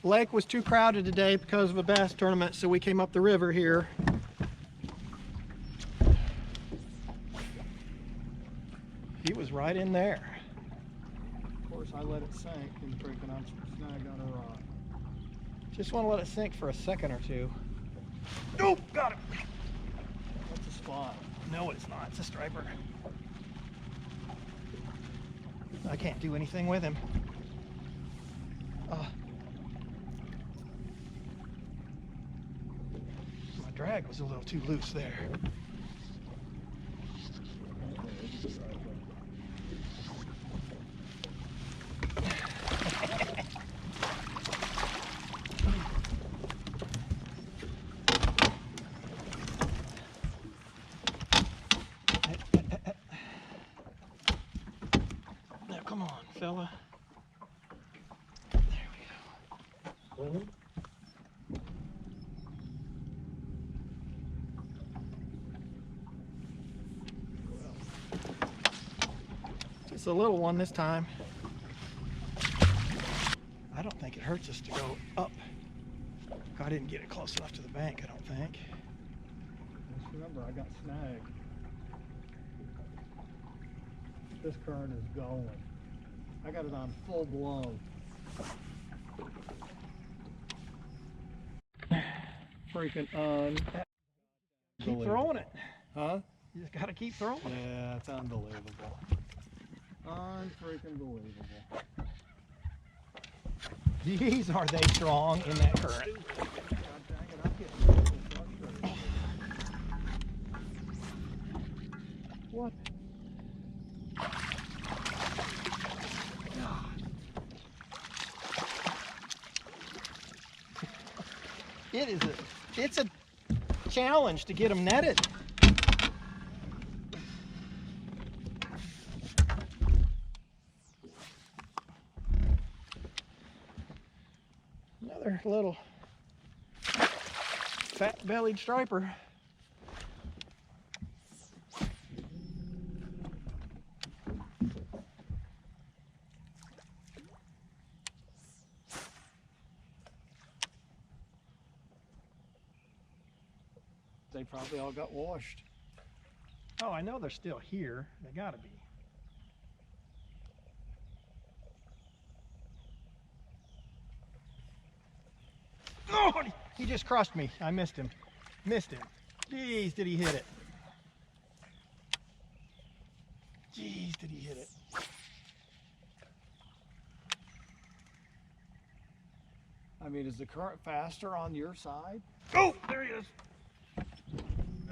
Lake was too crowded today because of a bass tournament, so we came up the river here. He was right in there. Of course, I let it sink and freaking I'm snagged on a rock. Just want to let it sink for a second or two. Nope, got it. That's a spot. No, it's not. It's a striper. I can't do anything with him. My drag was a little too loose there. Now, come on, fella. There we go. Just a little one this time. I don't think it hurts us to go up. I didn't get it close enough to the bank, I don't think. Just remember, I got snagged. This current is going. I got it on full blow. Freaking keep throwing it. Huh? You just gotta keep throwing it. Yeah, it's unbelievable. Unfreaking believable. Jeez, are they strong in that current. God dang it, I'm getting so frustrated. What? It's a challenge to get them netted. Another little fat-bellied striper. They probably all got washed. Oh, I know they're still here. They gotta be. Oh, he just crushed me. I missed him. Missed him. Jeez, did he hit it? Jeez, did he hit it? I mean, is the current faster on your side? Oh, there he is.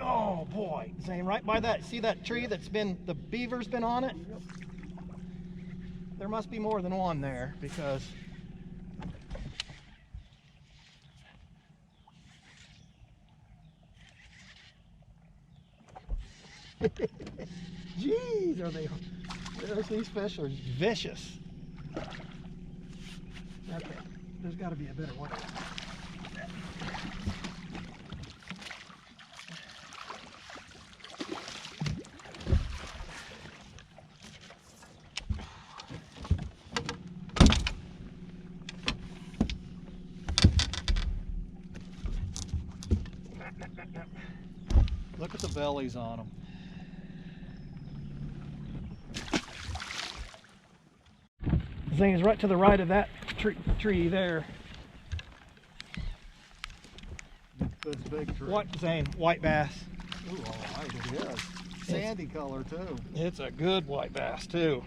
Oh boy, Zane, right by that, see that tree that's been, the beaver's been on it? Yep. There must be more than one there because jeez, are they, these fish are vicious. Okay, there's got to be a better way. Look at the bellies on them. Zane is right to the right of that tree there. This big tree. What, Zane? White bass. Ooh, all right, it is. Sandy color too. It's a good white bass too.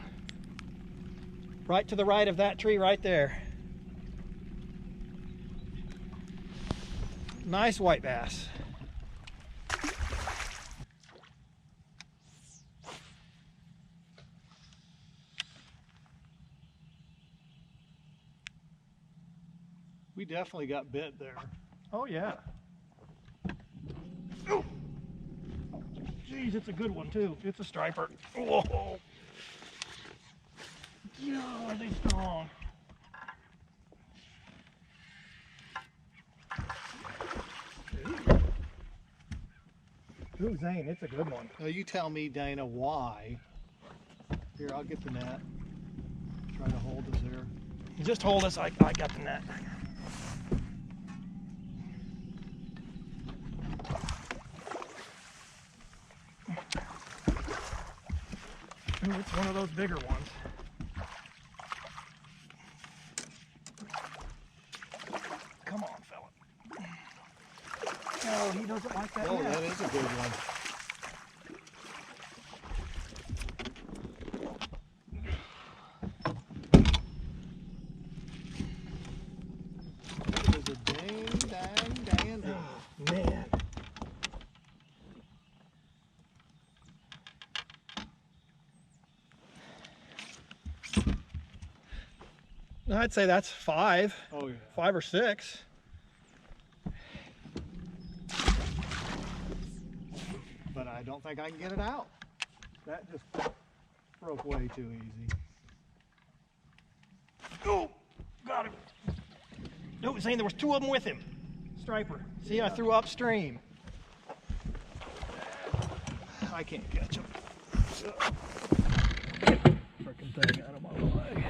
Right to the right of that tree right there. Nice white bass. We definitely got bit there. Oh yeah. Oh, jeez, it's a good one too. It's a striper. Whoa. Yeah, are they strong? Ooh, Zane, it's a good one. Now you tell me, Dana, why. Here, I'll get the net. Try to hold us here. Just hold us, I got the net. Ooh, it's one of those bigger ones. Come on, fella. Oh, he doesn't like that. Oh, that is a good one. That is a dang dandy. Oh, man. I'd say that's 5. Oh, yeah. 5 or 6. But I don't think I can get it out. That just broke way too easy. Oh, got him. No, it's saying there was 2 of them with him. Striper. See, I threw upstream. I can't catch him. Frickin' thing out of my way.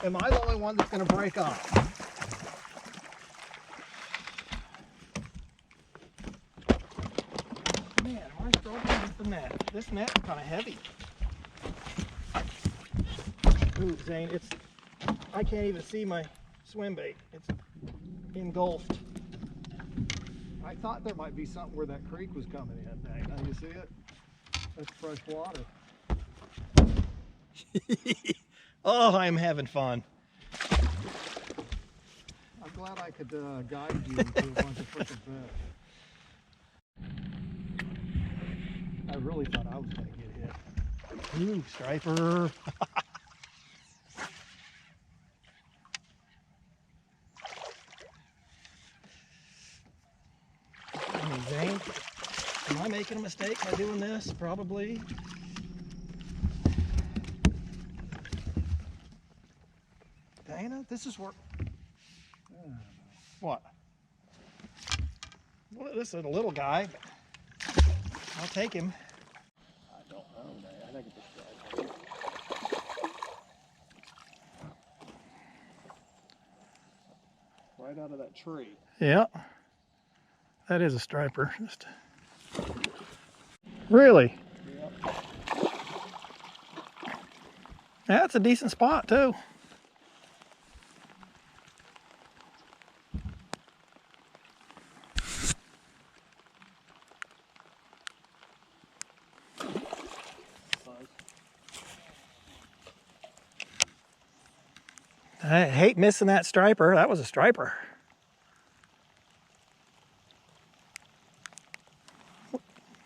Am I the only one that's going to break up? Man, am I struggling with the net? This net's kind of heavy. Ooh, Zane, I can't even see my swim bait. It's engulfed. I thought there might be something where that creek was coming in. Dang, now you see it? That's fresh water. Oh, I'm having fun. I'm glad I could guide you to a bunch of freaking fish. I really thought I was going to get hit. Ooh, striper. Zane, am I making a mistake by doing this? Probably. Dana, this is where... What? Well, this is a little guy, but I'll take him. I don't know, Dana. I think it's a striper. Right out of that tree. Yeah, that is a striper. Really? Yep. That's a decent spot too. I hate missing that striper. That was a striper.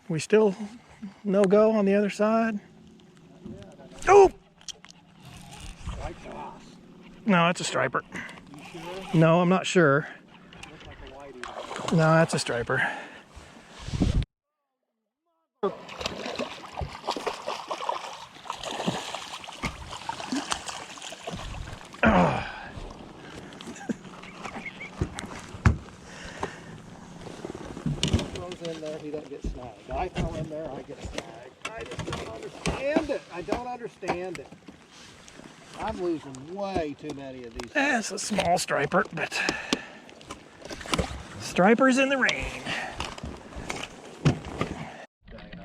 We still no go on the other side. Oh! No, that's a striper. You sure? No, I'm not sure. Looks like a whitey. No, that's a striper. In there, he doesn't get snagged. I throw in there, I get snagged. I just don't understand it. I don't understand it. I'm losing way too many of these. That's a small striper, but stripers in the rain.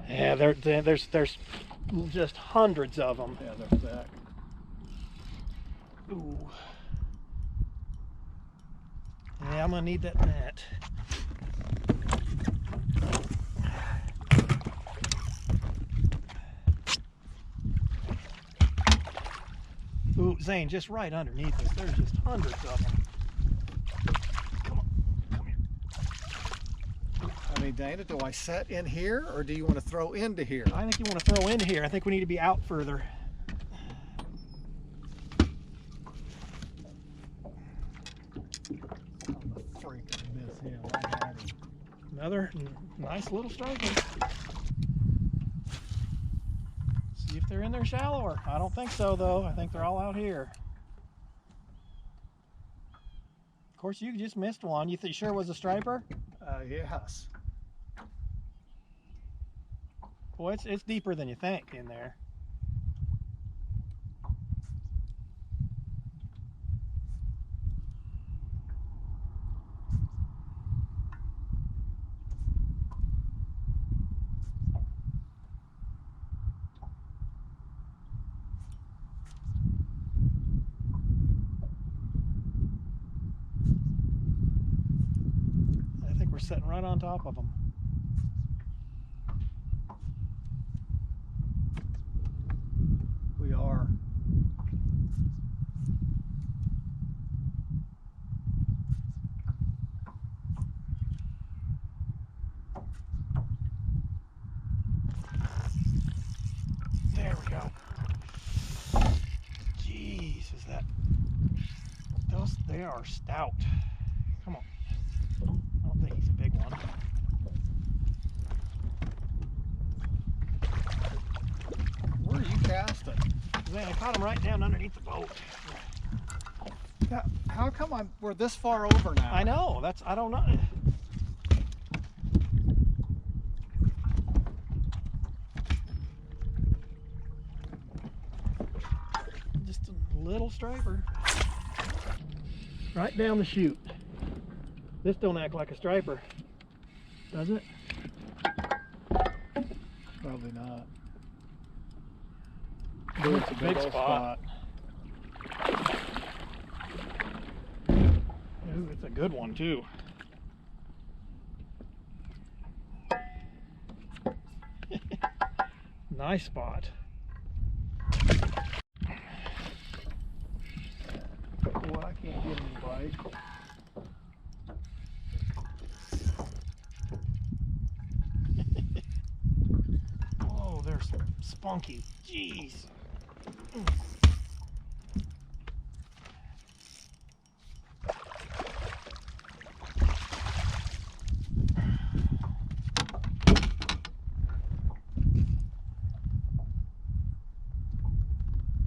Yeah, there's just hundreds of them. Yeah, they're thick. Ooh. Yeah, I'm gonna need that net. Ooh, Zane, just right underneath us. There's just hundreds of them. Come on, come here. I mean, Dana, do I set in here or do you want to throw into here? I think you want to throw into here. I think we need to be out further. I'm a freaking miss him. I had him. Another nice little striper. See if they're in there shallower. I don't think so, though. I think they're all out here. Of course, you just missed one. You sure it was a striper? Yes. Boy, it's deeper than you think in there. sitting right on top of them. We are. There we go. Jeez, is that... they are stout. Come on. I don't think he's a big one. Where are you casting? Man, I caught him right down underneath the boat. Yeah, how come we're this far over now? I know, I don't know. Just a little striper. Right down the chute. This don't act like a striper, does it? Probably not. It's a big spot. Ooh, it's a good one too. Nice spot. Boy, I can't get any bite. Oh, they're spunky. Jeez.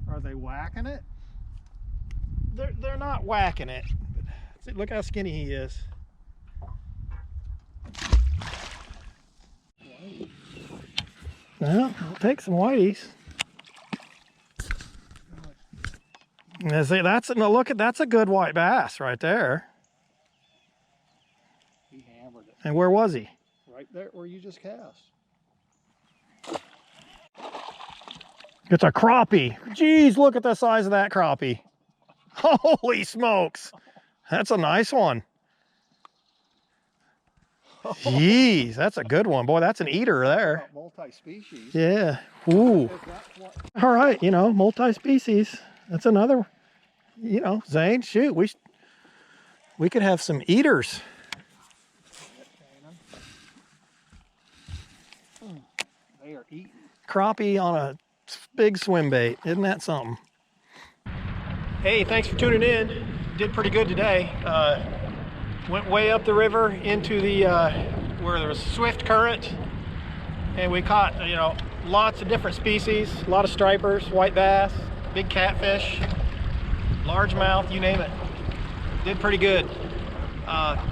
Are they whacking it? They're not whacking it. See, look how skinny he is. Well, we'll take some whiteys. And see, that's a good white bass right there. He hammered it. And where was he? Right there where you just cast. It's a crappie. Jeez, look at the size of that crappie. Holy smokes. That's a nice one. Jeez, that's a good one. Boy, that's an eater there. Multi-species. Yeah. Ooh. All right, multi-species. That's another, Zane, shoot, we could have some eaters. They are eating. Crappie on a big swim bait. Isn't that something? Hey, thanks for tuning in. Did pretty good today. Went way up the river into the where there was swift current, and we caught lots of different species, a lot of stripers, white bass, big catfish, largemouth, you name it. Did pretty good.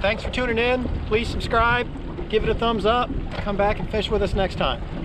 Thanks for tuning in. Please subscribe, give it a thumbs up, come back and fish with us next time.